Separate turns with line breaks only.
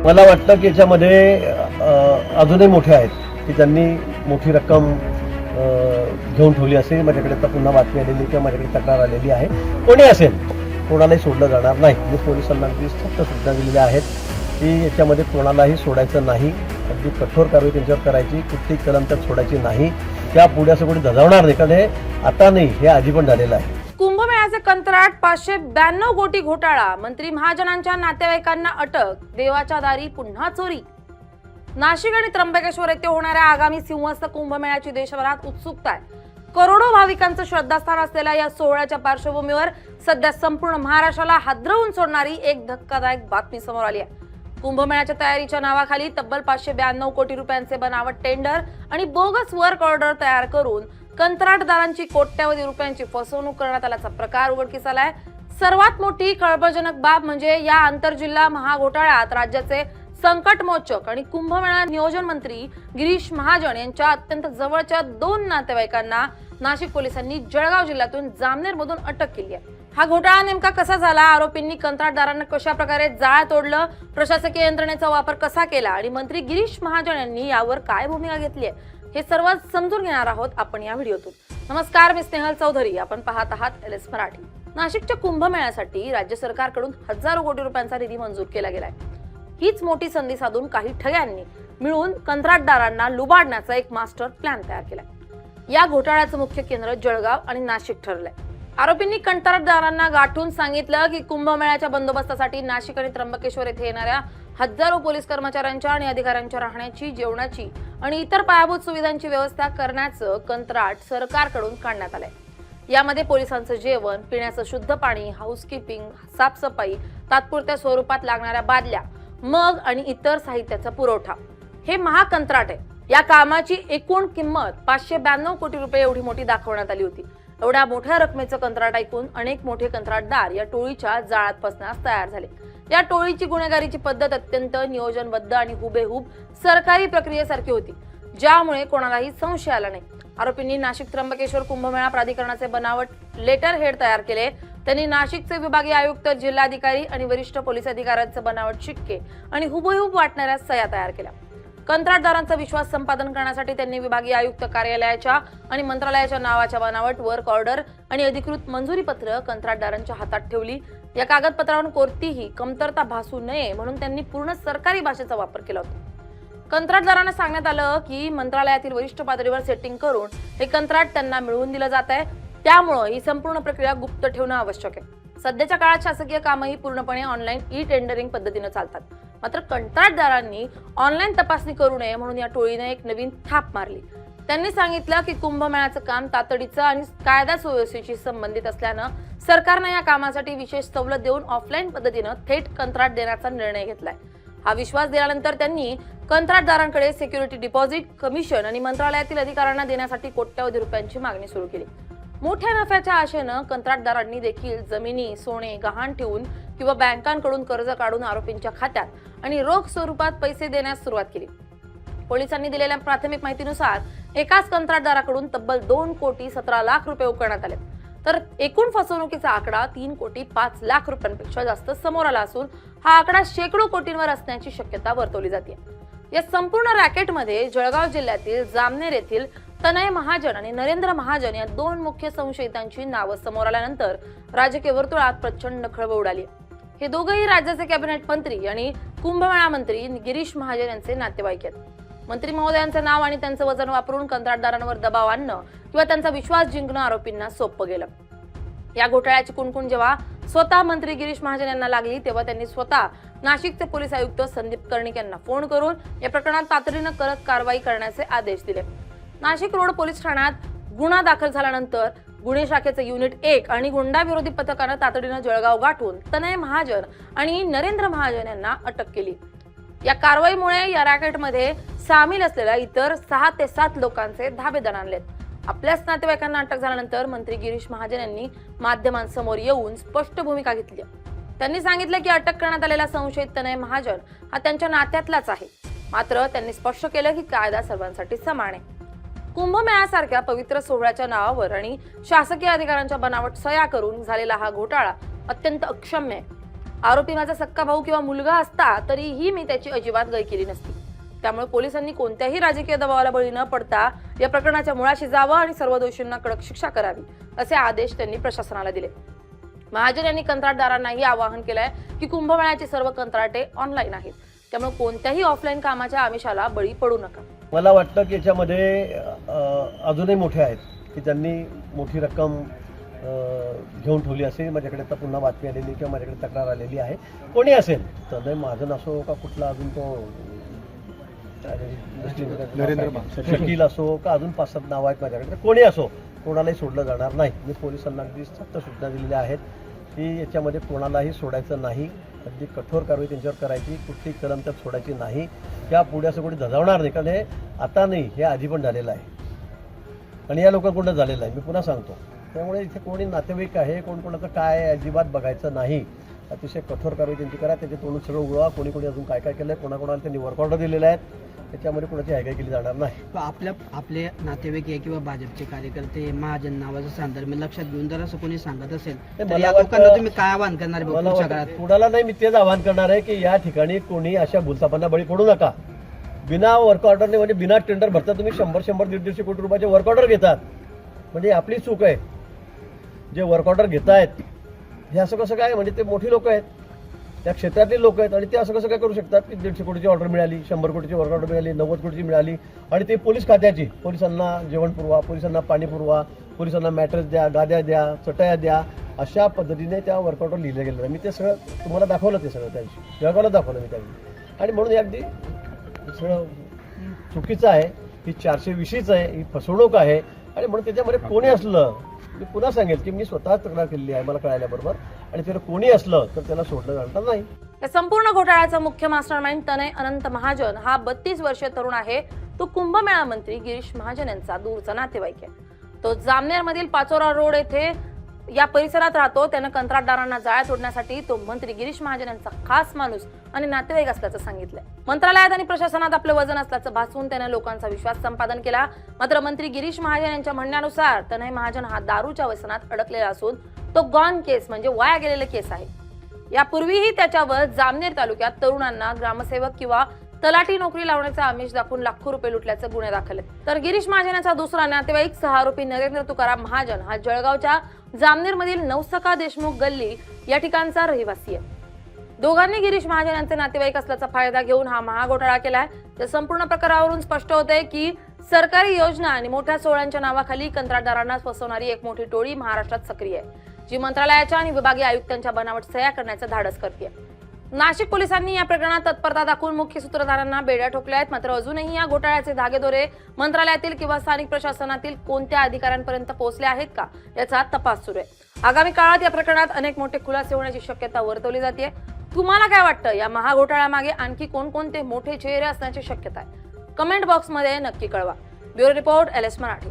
मला वाटतं की याच्यामध्ये अजूनही मोठे आहेत की ज्यांनी मोठी रक्कम घेऊन ठेवली असेल. माझ्याकडे तर पुन्हा बातमी आलेली किंवा माझ्याकडे तक्रार आलेली आहे. कोणी असेल कोणालाही सोडलं जाणार नाही. मी पोलिसांना अगदी सक्त सूचना दिलेल्या आहेत की याच्यामध्ये कोणालाही सोडायचं नाही. अगदी कठोर कारवाई त्यांच्यावर करायची. कुठली कलम त्यात सोडायची नाही. त्या पुढे असं कोणी धजावणार नाही, कारण हे आता नाही, हे आधी पण झालेलं आहे.
कुंभमेळ्याचे कंत्राट 592 कोटी घोटाळा, मंत्री महाजनांच्या नातेवाईकांना अटक, देवाच्या दारी पुन्हा चोरी. नाशिक आणि त्र्यंबकेश्वर येथे होणाऱ्या आगामी सिंहस्थ कुंभमेळ्याची देशभरात उत्सुकता आहे. करोडो भाविकांचं श्रद्धास्थान असलेल्या या सोहळ्याच्या पार्श्वभूमीवर सध्या संपूर्ण महाराष्ट्राला हादरवून सोडणारी एक धक्कादायक बातमी समोर आली आहे. कुंभमेळ्याच्या तयारीच्या नावाखाली तब्बल 592 कोटी रुपयांचे बनावट टेंडर आणि बोगस वर्क ऑर्डर तयार करून कंत्राटदारांची कोट्यवधी रुपयांची फसवणूक करण्यात आल्याचा प्रकार उघडकीस आलाय. सर्वात मोठी खळबळजनक बाब म्हणजे या आंतरजिल्हा महाघोटाळ्यात राज्याचे संकटमोचक आणि कुंभमेळा नियोजन मंत्री गिरीश महाजन यांच्या अत्यंत जवळच्या 2 नातेवाईकांना नाशिक पोलिसांनी जळगाव जिल्ह्यातून जामनेरमधून अटक केली आहे. हा घोटाळा नेमका कसा झाला, आरोपींनी कंत्राटदारांना कशा प्रकारे जाळ तोडलं, प्रशासकीय यंत्रणेचा वापर कसा केला आणि मंत्री गिरीश महाजन यांनी यावर काय भूमिका घेतली आहे, हे सर्व समजून घेणार आहोत आपण या व्हिडिओतून. नमस्कार, मी स्नेहल चौधरी. आपण पाहत आहात LS मराठी. नाशिकच्या कुंभमेळ्यासाठी राज्य सरकारकडून हजारो कोटी रुपयांचा निधी मंजूर केला गेलाय. हीच मोठी संधी साधून काही ठग्यांनी मिळून कंत्राटदारांना लुबाडण्याचा एक मास्टर प्लॅन तयार केलाय. या घोटाळ्याचं मुख्य केंद्र जळगाव आणि नाशिक ठरलंय. आरोपींनी कंत्राटदारांना गाठून सांगितलं की कुंभमेळ्याच्या बंदोबस्तासाठी नाशिक आणि त्र्यंबकेश्वर येथे येणाऱ्या हजारो पोलीस कर्मचाऱ्यांच्या आणि अधिकाऱ्यांच्या राहण्याची, जेवणाची आणि इतर पायाभूत सुविधांची व्यवस्था करण्याचं कंत्राट सरकारकडून काढण्यात आलंय. यामध्ये पोलिसांचं जेवण, पिण्याचं शुद्ध पाणी, हाऊसकीपिंग, साफसफाई, तात्पुरत्या स्वरूपात लागणाऱ्या बादल्या, मग आणि इतर साहित्याचा पुरवठा हे महाकंत्राट आहे. या कामाची एकूण किंमत 592 कोटी रुपये एवढी मोठी दाखवण्यात आली होती. एवढ्या मोठ्या रकमेचं कंत्राट ऐकून अनेक मोठे कंत्राटदार या टोळीच्या जाळ्यात फसण्यास तयार झाले. या टोळीची गुन्हेगारीची पद्धत अत्यंत नियोजनबद्ध आणि हुबेहूब सरकारी प्रक्रियेसारखी होती, ज्यामुळे कोणालाही संशय आला नाही. आरोपींनी नाशिक त्र्यंबकेश्वर कुंभमेळा प्राधिकरणाचे बनावट लेटर हेड तयार केले. त्यांनी नाशिकचे विभागीय आयुक्त, जिल्हाधिकारी आणि वरिष्ठ पोलीस अधिकाऱ्यांचे बनावट शिक्के आणि हुबेहूब वाटणाऱ्या सह्या तयार केल्या. कंत्राटदारांचा विश्वास संपादन करण्यासाठी त्यांनी विभागीय आयुक्त कार्यालयाच्या आणि मंत्रालयाच्या नावाच्या बनावट वर्क ऑर्डर आणि अधिकृत मंजुरी पत्र कंत्राटदारांच्या हातात ठेवली. या कागदपत्रांवर कोणतीही कमतरता भासू नये म्हणून त्यांनी पूर्ण सरकारी भाषेचा वापर केला होता. कंत्राटदारांना सांगण्यात आलं की मंत्रालयातील वरिष्ठ पातळीवर सेटिंग करून हे कंत्राट त्यांना मिळवून दिलं जात आहे, त्यामुळे ही संपूर्ण प्रक्रिया गुप्त ठेवणं आवश्यक आहे. सध्याच्या काळात शासकीय कामही पूर्णपणे ऑनलाईन टेंडरिंग पद्धतीने चालतात. मात्र कंत्राटदारांनी ऑनलाईन तपासणी करू नये म्हणून या टोळीने एक नवीन थाप मारली. त्यांनी सांगितलं की कुंभमेळ्याचं काम तातडीचं आणि कायदा सुव्यवस्थेशी संबंधित असल्यानं सरकारनं या कामासाठी विशेष सवलत देऊन ऑफलाईन पद्धतीनं थेट कंत्राट देण्याचा निर्णय घेतलाय. हा विश्वास दिल्यानंतर त्यांनी कंत्राटदारांकडे सिक्युरिटी डिपॉझिट, कमिशन आणि मंत्रालयातील अधिकाऱ्यांना देण्यासाठी कोट्यवधी रुपयांची मागणी सुरू केली. मोठ्या नफ्याच्या आशेनं कंत्राटदारांनी देखील जमिनी, सोने गहाण ठेवून किंवा बँकांकडून कर्ज काढून आरोपींच्या खात्यात आणि रोख स्वरूपात पैसे देण्यास सुरुवात केली. पोलिसांनी दिलेल्या प्राथमिक माहितीनुसार एकाच कंत्राटदाराकडून तब्बल 2 कोटी 17 लाख रुपये उकळण्यात आले. तर एकूण फसवणुकीचा आकडा 3 कोटी 5 लाख रुपयांपेक्षा जास्त समोर आला असून हा आकडा शेकडो कोटींवर असण्याची शक्यता वर्तवली जाते. या संपूर्ण रॅकेटमध्ये जळगाव जिल्ह्यातील जामनेर येथील तनय महाजन आणि नरेंद्र महाजन या 2 मुख्य संशयितांची नावं समोर आल्यानंतर राजकीय वर्तुळात प्रचंड खळबळ उडाली. हे दोघंही राज्याचे कॅबिनेट मंत्री आणि कुंभमेळा मंत्री गिरीश महाजन यांचे नातेवाईक आहेत. मंत्री महोदयांचे नाव आणि त्यांचं वजन वापरून कंत्राटदारांवर दबाव आणणं किंवा त्यांचा विश्वास जिंकणं आरोपींना सोपं गेलं. या घोटाळ्याची कुणकुण जेव्हा स्वतः मंत्री गिरीश महाजन यांना लागली तेव्हा त्यांनी स्वतः नाशिकचे पोलीस आयुक्त संदीप कर्णिक यांना फोन करून या प्रकरणात तातडीनं कडक कारवाई करण्याचे आदेश दिले. नाशिक रोड पोलीस ठाण्यात गुन्हा दाखल झाल्यानंतर गुन्हे शाखेचे युनिट 1 आणि गुंडा विरोधी पथकानं तातडीनं जळगाव गाठून तनय महाजन आणि नरेंद्र महाजन यांना अटक केली. या कारवाईमुळे या रॅकेटमध्ये सामील असलेल्या इतर 6 ते 7 लोकांचे धाबे दणाणलेत. आपल्याच नातेवाईकांना अटक झाल्यानंतर मंत्री गिरीश महाजन यांनी माध्यमांसमोर येऊन स्पष्ट भूमिका घेतली. त्यांनी सांगितलं की अटक करण्यात आलेला संशयित तनय महाजन हा त्यांच्या नात्यातलाच आहे. मात्र त्यांनी स्पष्ट केलं की कायदा सर्वांसाठी समान आहे. कुंभमेळ्यासारख्या पवित्र सोहळ्याच्या नावावर आणि शासकीय अधिकाऱ्यांच्या बनावट सह्या करून झालेला हा घोटाळा अत्यंत अक्षम्य आहे. आरोपी माझा सक्का भाऊ किंवा मुलगा असता तरीही मी त्याची अजिबात गय केली नसती. त्यामुळे पोलिसांनी कोणत्याही राजकीय दबावाला बळी न पडता या प्रकरणाच्या मुळाशी जावं आणि सर्व दोषींना कडक शिक्षा करावी असे आदेश त्यांनी प्रशासनाला दिले. महाजन यांनी कंत्राटदारांनाही आवाहन केलंय की कुंभमेळ्याची सर्व कंत्राटे ऑनलाईन आहेत, त्यामुळे कोणत्याही ऑफलाईन कामाच्या आमिषाला बळी पडू नका.
मला वाटतं की याच्यामध्ये अजूनही मोठे आहेत की त्यांनी मोठी रक्कम घेऊन ठेवली असेल. माझ्याकडे आता पुन्हा बातमी आलेली किंवा माझ्याकडे तक्रार आलेली आहे. कोणी असेल तर महाजन असो का कुठला अजून तो शकील असो का अजून 5-7 नावं आहेत माझ्याकडे, तर कोणी असो कोणालाही सोडलं जाणार नाही. मी पोलिसांना अगदी सक्त सूचना दिलेल्या आहेत की याच्यामध्ये कोणालाही सोडायचं नाही. अगदी कठोर कारवाई त्यांच्यावर करायची, कुठली कलम त्यात सोडायची नाही. या पुढे असं कोणी धजावणार नाही, कारण हे आता नाही, हे आधी पण झालेलं आहे आणि या लोकांकडून झालेलं आहे. मी पुन्हा सांगतो, त्यामुळे इथे कोणी नातेवाईक आहे कोण कोणाचं काय आहे अजिबात बघायचं नाही. अतिशय कठोर कारवाई त्यांची करा. त्याचे तोंडून सगळं उघडवा. कोणी कोणी अजून काय काय केलं आहे, कोणाकोणाला त्यांनी वर्क ऑर्डर दिलेले आहेत, त्याच्यामध्ये कोणाची हायगाय केली जाणार नाही.
आपले नातेवाईक आहे किंवा भाजपचे कार्यकर्ते महाजन नावाचं संदर्भ लक्षात घेऊन जर असं कोणी सांगत असेल तर या लोकांना तुम्ही काय आवाहन करणार आहे?
मला वाटतं कुणाला नाही, मी तेच आवाहन करणार आहे की या ठिकाणी कोणी अशा भूलथापांना बळी पडू नका. बिना वर्क ऑर्डरने म्हणजे बिना टेंडर भरता तुम्ही 100-150 कोटी रुपयाचे वर्क ऑर्डर घेतात, म्हणजे आपली चूक आहे. जे वर्क ऑर्डर घेत आहेत हे असं कसं काय, म्हणजे ते मोठी लोक आहेत, त्या क्षेत्रातले लोक आहेत आणि ते असं कसं काय करू शकतात की 150 कोटीची ऑर्डर मिळाली, 100 कोटीची वर्क ऑर्डर मिळाली, 90 कोटीची मिळाली आणि ते पोलीस खात्याची. पोलिसांना जेवण पुरवा, पोलिसांना पाणी पुरवा, पोलिसांना मॅट्रेस द्या, गाद्या द्या, चटया द्या, अशा पद्धतीने त्या वर्क ऑर्डर लिहिलं गेलं आहे. मी ते सगळं तुम्हाला दाखवलं, ते सगळं त्यांची जगाला दाखवलं मी त्यांनी. आणि म्हणून हे अगदी सगळं चुकीचं आहे, ही 420च आहे, ही फसवणूक आहे. आणि म्हणून त्याच्यामध्ये कोणी असलं, मी पुन्हा सांगेल की मी स्वतः तक्रार केलेली आहे मला कळाल्याबरोबर, आणि त्याला कोणी असलं तर त्याला सोडलं जाणार नाही.
या संपूर्ण घोटाळ्याचा मुख्य मास्टरमाइंड तनय अनंत महाजन हा 32 वर्षीय तरुण आहे. तो कुंभमेळा मंत्री गिरीश महाजन यांचा दूरचा नातेवाईक आहे. तो जामनेरमधील पाचोरा रोड येथे या परिसरात राहतो. त्यानं कंत्राटदारांना जाळ्या तोडण्यासाठी तो मंत्री गिरीश महाजन यांचा खास माणूस आणि नातेवाईक असल्याचं सांगितलंय. मंत्रालयात आणि प्रशासनात आपलं वजन असल्याचं भासवून त्यानं लोकांचा विश्वास संपादन केला. मात्र मंत्री गिरीश महाजन यांच्या म्हणण्यानुसार तनय महाजन हा दारूच्या व्यसनात अडकलेला असून तो गॉन केस म्हणजे वाया गेलेले केस आहे. यापूर्वीही त्याच्यावर जामनेर तालुक्यात तरुणांना ग्रामसेवक किंवा तलाठी नोकरी लावण्याचा आमिष दाखवून लाखो रुपये लुटल्याचे गुन्हे दाखल आहेत. तर गिरीश महाजन यांचा दुसरा नातेवाईक सह-आरोपी नरेंद्र तुकाराम महाजन हा जळगावच्या जामनेरमधील नवसका देशमुख गल्ली या ठिकाणचा रहिवासी आहे. दोघांनी गिरीश महाजन यांचे नातेवाईक असल्याचा फायदा घेऊन हा महाघोटाळा केलाय. तर संपूर्ण प्रकारावरून स्पष्ट होतंय की सरकारी योजना आणि मोठ्या सोहळ्यांच्या नावाखाली कंत्राटदारांना फसवणारी एक मोठी टोळी महाराष्ट्रात सक्रिय आहे, जी मंत्रालयाच्या आणि विभागीय आयुक्तांच्या बनावट सह्या करण्याचं धाडस करते. नाशिक पोलिसांनी या प्रकरणात तत्परता दाखवून मुख्य सूत्रधारांना बेड्या ठोकल्या आहेत. मात्र अजूनही या घोटाळ्याचे धागेदोरे मंत्रालयातील किंवा स्थानिक प्रशासनातील कोणत्या अधिकाऱ्यांपर्यंत पोहोचले आहेत का याचा तपास सुरू आहे. आगामी काळात या प्रकरणात अनेक मोठे खुलासे होण्याची शक्यता वर्तवली जाते. तुम्हाला काय वाटतं, या महाघोटाळ्यामागे आणखी कोणकोणते मोठे चेहरे असण्याची शक्यता आहे? कमेंट बॉक्समध्ये नक्की कळवा. Bureau report LS Marathi.